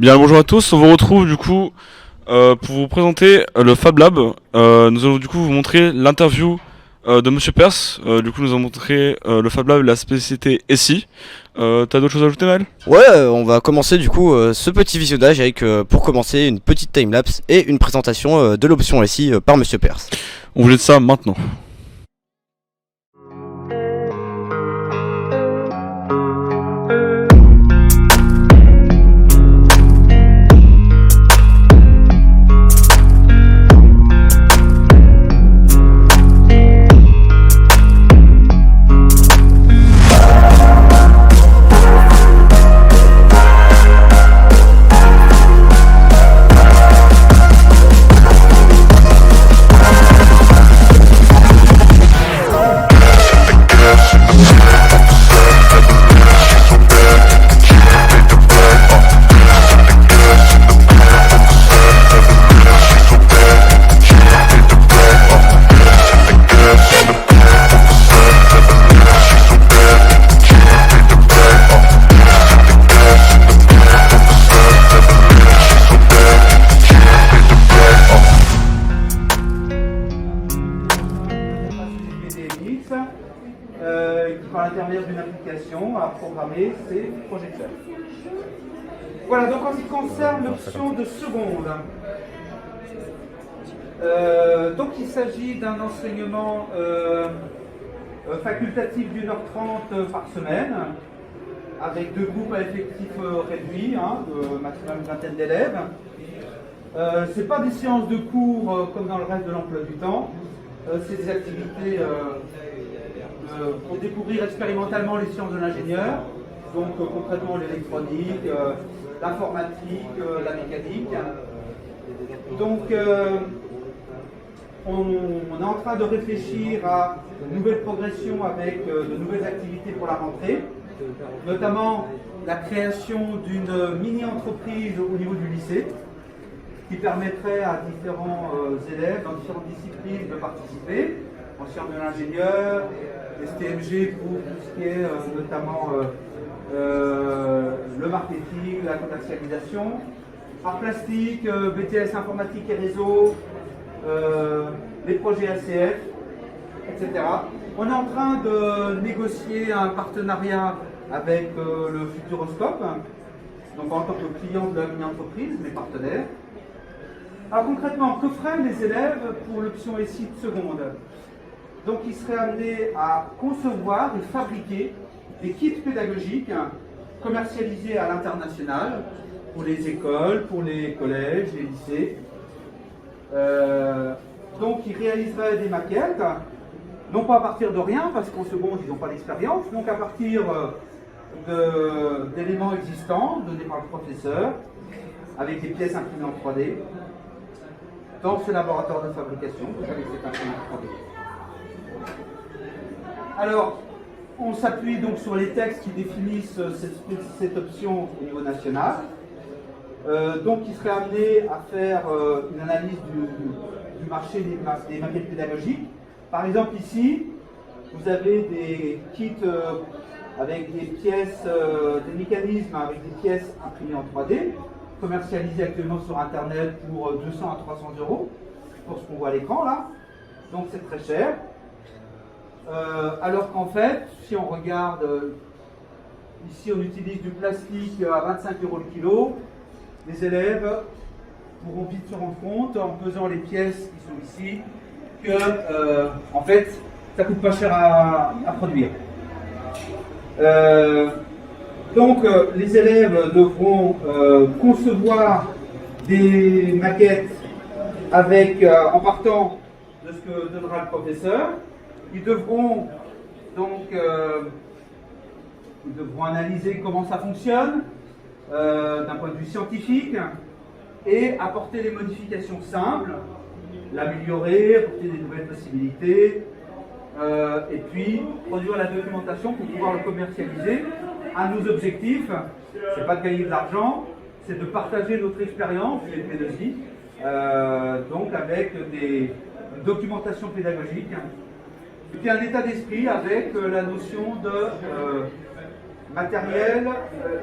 Bien, bonjour à tous, on vous retrouve du coup pour vous présenter le Fab Lab. Nous allons du coup vous montrer l'interview de Monsieur Perse. Du coup, nous allons montrer le Fab Lab et la spécificité SI. T'as d'autres choses à ajouter, Maël? Ouais, on va commencer du coup ce petit visionnage avec pour commencer une petite timelapse et une présentation de l'option SI par Monsieur Perse. On vous jette ça maintenant. Qui, par l'intermédiaire d'une application, a programmé ces projecteurs. Voilà, donc en ce qui concerne l'option de seconde, donc il s'agit d'un enseignement facultatif d'1h30 par semaine, avec 2 groupes à effectif réduit, de maximum une vingtaine d'élèves. Ce n'est pas des séances de cours comme dans le reste de l'emploi du temps, c'est des activités pour découvrir expérimentalement les sciences de l'ingénieur, donc concrètement l'électronique, l'informatique, la mécanique. Donc on est en train de réfléchir à une nouvelle progression avec de nouvelles activités pour la rentrée, notamment la création d'une mini-entreprise au niveau du lycée, qui permettrait à différents élèves dans différentes disciplines de participer, en sciences de l'ingénieur, STMG pour tout ce qui est notamment le marketing, la commercialisation, art plastique, BTS informatique et réseau, les projets ACF, etc. On est en train de négocier un partenariat avec le Futuroscope, donc en tant que client de la mini-entreprise, mais partenaire. Alors concrètement, que feraient les élèves pour l'option SI de seconde? Donc ils seraient amenés à concevoir et fabriquer des kits pédagogiques commercialisés à l'international pour les écoles, pour les collèges, les lycées. Donc ils réaliseraient des maquettes, non pas à partir de rien, parce qu'en seconde ils n'ont pas d'expérience, donc à partir d'éléments existants donnés par le professeur, avec des pièces imprimées en 3D, dans ce laboratoire de fabrication, avec cette imprimante 3D. Alors, on s'appuie donc sur les textes qui définissent cette option au niveau national. Donc, il serait amené à faire une analyse du marché des maquettes pédagogiques. Par exemple, ici, vous avez des kits avec des pièces, des mécanismes avec des pièces imprimées en 3D, commercialisées actuellement sur Internet pour 200 à 300 euros, pour ce qu'on voit à l'écran là. Donc, c'est très cher. Alors qu'en fait, si on regarde, ici on utilise du plastique à 25 euros le kilo, les élèves pourront vite se rendre compte, en pesant les pièces qui sont ici, que en fait, ça coûte pas cher à produire. Donc les élèves devront concevoir des maquettes avec, en partant de ce que donnera le professeur. Ils devront donc analyser comment ça fonctionne d'un point de vue scientifique et apporter des modifications simples, l'améliorer, apporter des nouvelles possibilités et puis produire la documentation pour pouvoir le commercialiser. Un de nos objectifs, c'est pas de gagner de l'argent, c'est de partager notre expérience chez P2I, donc avec des documentations pédagogiques. Et puis un état d'esprit avec la notion de matériel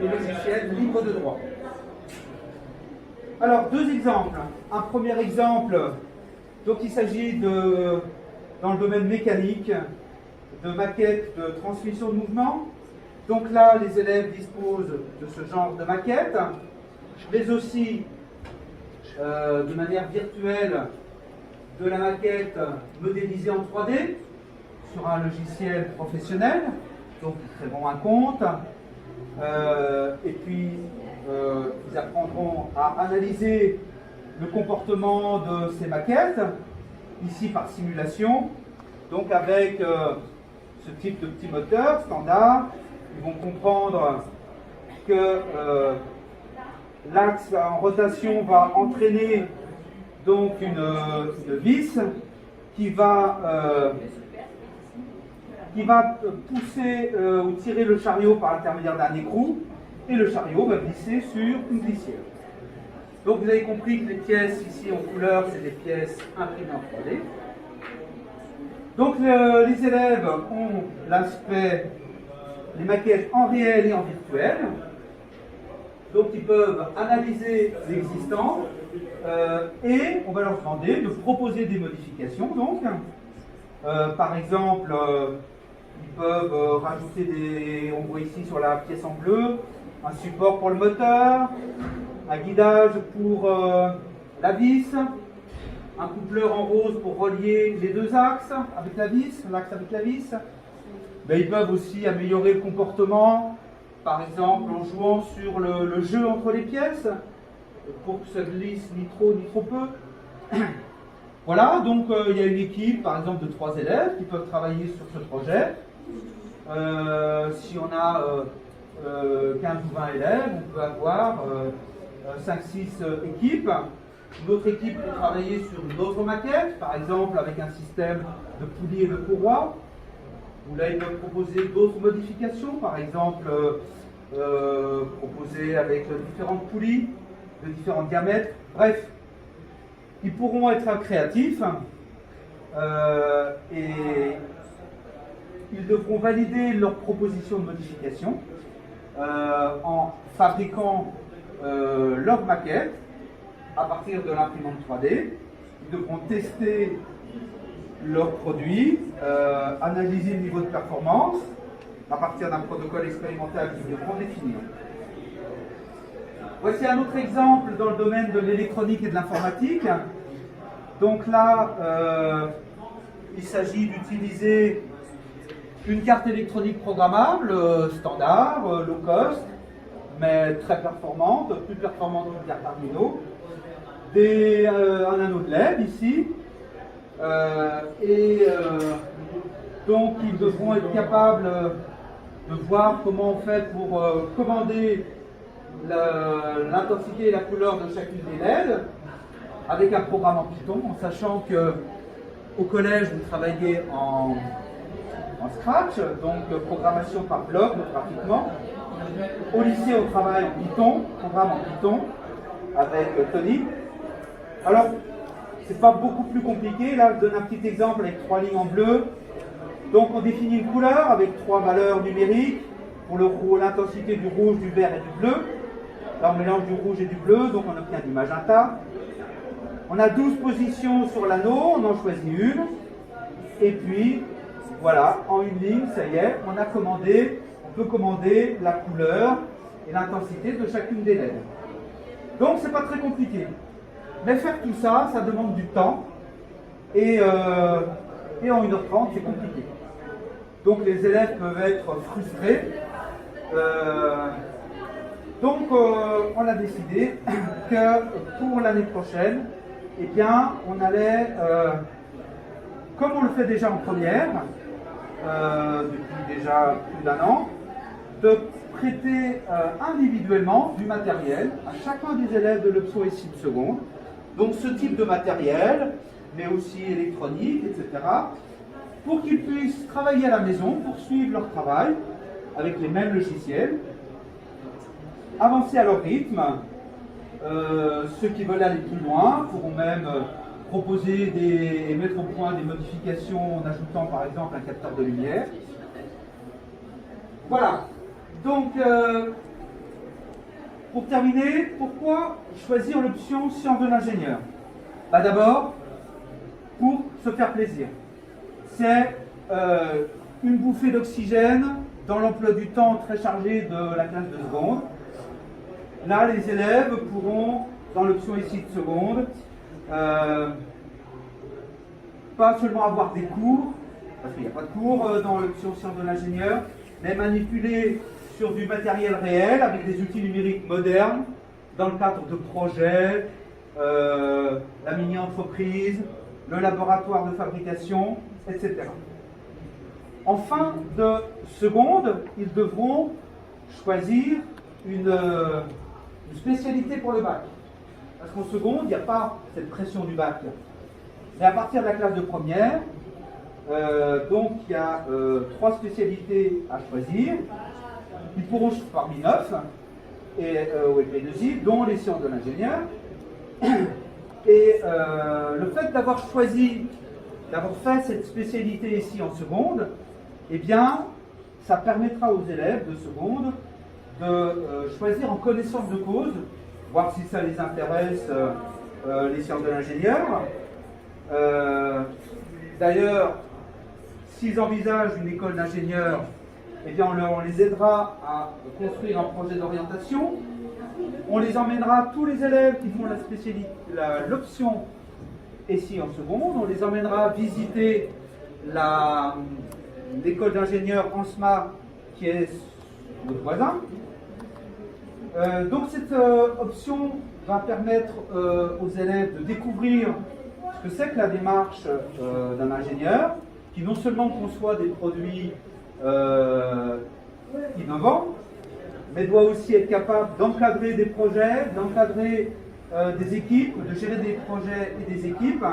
et logiciel libre de droit. Alors, deux exemples. Un premier exemple, donc il s'agit dans le domaine mécanique, de maquettes de transmission de mouvement. Donc là, les élèves disposent de ce genre de maquette, mais aussi de manière virtuelle de la maquette modélisée en 3D sur un logiciel professionnel. Donc ils créeront un compte et puis ils apprendront à analyser le comportement de ces maquettes, ici par simulation, donc avec ce type de petit moteur standard. Ils vont comprendre que l'axe en rotation va entraîner donc une vis qui va pousser ou tirer le chariot par l'intermédiaire d'un écrou, et le chariot va glisser sur une glissière. Donc vous avez compris que les pièces ici en couleur, c'est des pièces imprimées en 3D. Donc les élèves ont l'aspect, les maquettes en réel et en virtuel. Donc ils peuvent analyser l'existant et on va leur demander de proposer des modifications. Donc, par exemple, ils peuvent rajouter on voit ici sur la pièce en bleu, un support pour le moteur, un guidage pour la vis, un coupleur en rose pour relier les deux axes avec la vis, l'axe avec la vis. Mais ils peuvent aussi améliorer le comportement, par exemple en jouant sur le jeu entre les pièces, pour que ça glisse ni trop ni trop peu. Voilà, donc il y a une équipe, par exemple, de 3 élèves qui peuvent travailler sur ce projet. Si on a 15 ou 20 élèves, on peut avoir 5-6 équipes. Une autre équipe peut travailler sur une autre maquette, par exemple avec un système de poulies et de courroies. Où là, ils peuvent proposer d'autres modifications, par exemple proposer avec différentes poulies, de différents diamètres. Bref, ils pourront être créatifs et ils devront valider leurs propositions de modification en fabriquant leur maquette à partir de l'imprimante 3D. Ils devront tester leurs produits, analyser le niveau de performance à partir d'un protocole expérimental qu'ils devront définir. Voici un autre exemple dans le domaine de l'électronique et de l'informatique. Donc là, il s'agit d'utiliser une carte électronique programmable standard, low cost, mais très performante, plus performante qu'une carte Arduino, un anneau de LED ici, donc ils devront être capables de voir comment on fait pour commander l'intensité et la couleur de chacune des LED avec un programme en Python, en sachant que au collège vous travaillez en Scratch, donc programmation par bloc graphiquement. Au lycée on travaille en Python, programme en Python avec Tony. Alors c'est pas beaucoup plus compliqué, là je donne un petit exemple avec 3 lignes en bleu. Donc on définit une couleur avec 3 valeurs numériques pour l'intensité du rouge, du vert et du bleu. Là on mélange du rouge et du bleu, donc on obtient du magenta. On a 12 positions sur l'anneau, on en choisit une. Et puis voilà, en une ligne, ça y est, on peut commander la couleur et l'intensité de chacune des LED. Donc c'est pas très compliqué. Mais faire tout ça, ça demande du temps. Et en 1h30, c'est compliqué. Donc les élèves peuvent être frustrés. Donc on a décidé que pour l'année prochaine, eh bien, on allait, comme on le fait déjà en première, depuis déjà plus d'1 an, de prêter individuellement du matériel à chacun des élèves de l'Option et Cible seconde. Donc ce type de matériel, mais aussi électronique, etc., pour qu'ils puissent travailler à la maison, poursuivre leur travail avec les mêmes logiciels, avancer à leur rythme. Ceux qui veulent aller plus loin pourront même proposer et mettre au point des modifications en ajoutant par exemple un capteur de lumière. Voilà. Donc Pour terminer, pourquoi choisir l'option sciences de l'ingénieur? D'abord, pour se faire plaisir. C'est une bouffée d'oxygène dans l'emploi du temps très chargé de la classe de seconde. Là, les élèves pourront, dans l'option ici de seconde, pas seulement avoir des cours, parce qu'il n'y a pas de cours dans l'option sciences de l'ingénieur, mais manipuler sur du matériel réel avec des outils numériques modernes dans le cadre de projets, la mini-entreprise, le laboratoire de fabrication, etc. En fin de seconde, ils devront choisir une spécialité pour le bac. Parce qu'en seconde, il n'y a pas cette pression du bac. Mais à partir de la classe de première, donc il y a 3 spécialités à choisir. Ils pourront, parmi 9, au LP2I, dont les sciences de l'ingénieur. Et le fait d'avoir choisi, d'avoir fait cette spécialité ici en seconde, eh bien, ça permettra aux élèves de seconde de choisir en connaissance de cause, voir si ça les intéresse, les sciences de l'ingénieur. D'ailleurs, s'ils envisagent une école d'ingénieur, eh bien, on les aidera à construire un projet d'orientation. On les emmènera, tous les élèves qui font la spécialité, l'option ici en seconde, on les emmènera visiter l'école d'ingénieur ANSMA qui est notre voisin. Donc cette option va permettre aux élèves de découvrir ce que c'est que la démarche d'un ingénieur qui non seulement conçoit des produits innovants, mais doit aussi être capable d'encadrer des projets, d'encadrer des équipes, de gérer des projets et des équipes.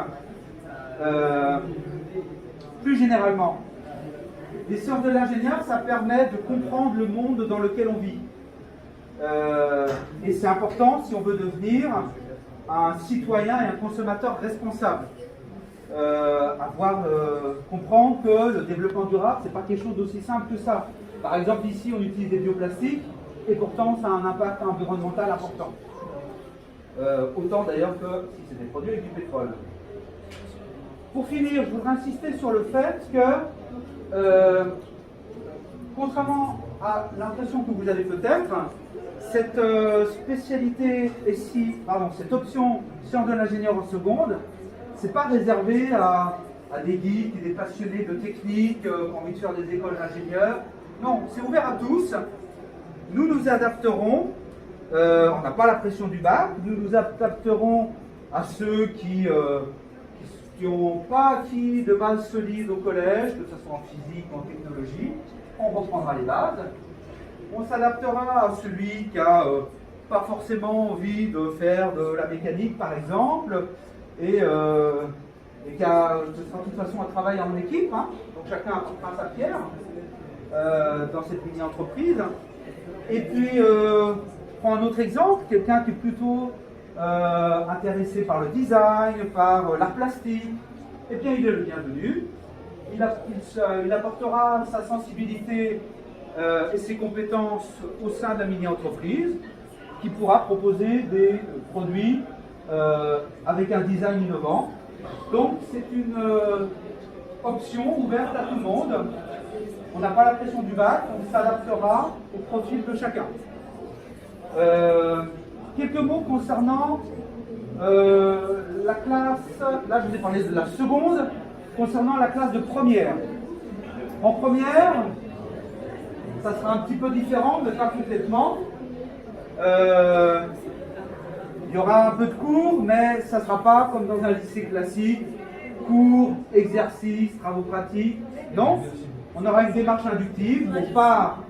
Plus généralement, les sciences de l'ingénieur, ça permet de comprendre le monde dans lequel on vit. Et c'est important si on veut devenir un citoyen et un consommateur responsable. Comprendre que le développement durable, c'est pas quelque chose d'aussi simple que ça. Par exemple, ici, on utilise des bioplastiques et pourtant, ça a un impact environnemental important. Autant d'ailleurs que si c'est des produits avec du pétrole. Pour finir, je voudrais insister sur le fait que, contrairement à l'impression que vous avez peut-être, cette spécialité ici, cette option sciences de l'ingénieur en seconde, c'est pas réservé à des geeks et des passionnés de technique qui ont envie de faire des écoles d'ingénieurs. Non, c'est ouvert à tous. Nous nous adapterons, on n'a pas la pression du bac, nous nous adapterons à ceux qui n'ont pas acquis de base solide au collège, que ce soit en physique ou en technologie. On reprendra les bases. On s'adaptera à celui qui n'a pas forcément envie de faire de la mécanique, par exemple, et qui ce sera de toute façon un travail en équipe, hein. Donc chacun apportera sa pierre dans cette mini-entreprise. Et puis, je prends un autre exemple, quelqu'un qui est plutôt intéressé par le design, par l'art plastique, eh bien il est le bienvenu. Il apportera sa sensibilité et ses compétences au sein de la mini-entreprise qui pourra proposer des produits avec un design innovant. Donc c'est une option ouverte à tout le monde. On n'a pas la pression du bac, on s'adaptera au profil de chacun. Quelques mots concernant la classe, là je vous ai parlé de la seconde, concernant la classe de première. En première, ça sera un petit peu différent, mais pas complètement. Il y aura un peu de cours, mais ça ne sera pas comme dans un lycée classique, cours, exercices, travaux pratiques. Non, on aura une démarche inductive, on part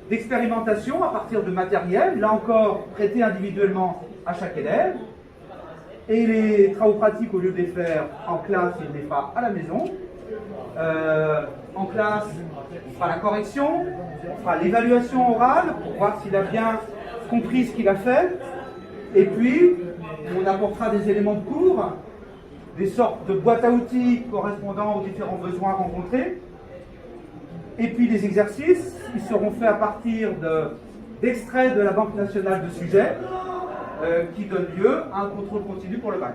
d'expérimentation à partir de matériel, là encore prêté individuellement à chaque élève. Et les travaux pratiques, au lieu de les faire en classe, il les fera à la maison. En classe, on fera la correction, on fera l'évaluation orale pour voir s'il a bien compris ce qu'il a fait. Et puis, on apportera des éléments de cours, des sortes de boîtes à outils correspondant aux différents besoins rencontrés. Et puis les exercices qui seront faits à partir d'extrait de la Banque nationale de sujets qui donne lieu à un contrôle continu pour le bac.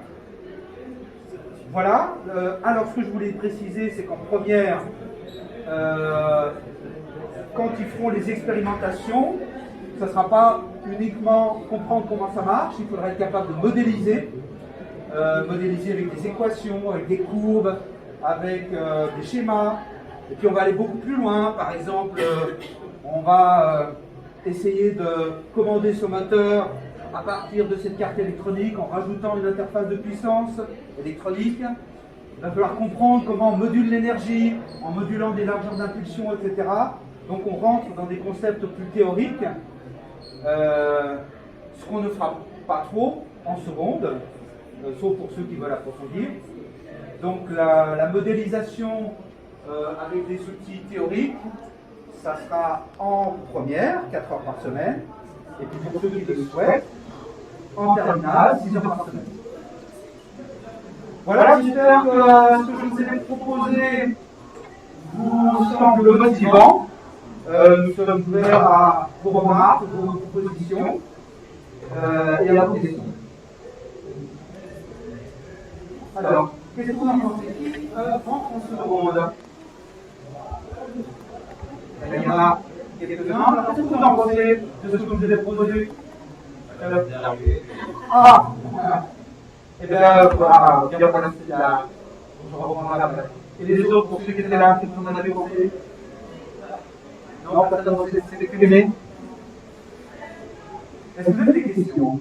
Voilà. Alors, ce que je voulais préciser, c'est qu'en première, quand ils feront les expérimentations, ça ne sera pas uniquement comprendre comment ça marche, il faudra être capable de modéliser, modéliser avec des équations, avec des courbes, avec des schémas. Et puis on va aller beaucoup plus loin. Par exemple, on va essayer de commander ce moteur à partir de cette carte électronique en rajoutant une interface de puissance électronique. Il va falloir comprendre comment on module l'énergie en modulant des largeurs d'impulsion, etc. Donc on rentre dans des concepts plus théoriques, ce qu'on ne fera pas trop en seconde, sauf pour ceux qui veulent approfondir. Donc la modélisation avec des outils théoriques, ça sera en première, 4 heures par semaine, et puis pour ceux qui le souhaitent, en terminale, 6 heures par semaine. Voilà, j'espère que ce que je vous ai proposé vous semble motivant. Nous sommes ouverts à vos remarques, vos propositions et à vos questions. Alors, qu'est-ce que vous en pensez? Qui rentre en seconde? Il y en a quelques-uns. Alors, qu'est-ce que vous en pensez de ce que je vous ai proposé? Eh bien, voilà, bien voilà, c'est là. Je reprendrai après. Et les autres, pour ceux qui étaient là, qu'est-ce que vous en avez pensé? Non, personne ne s'est exprimé. Est-ce que vous avez des questions?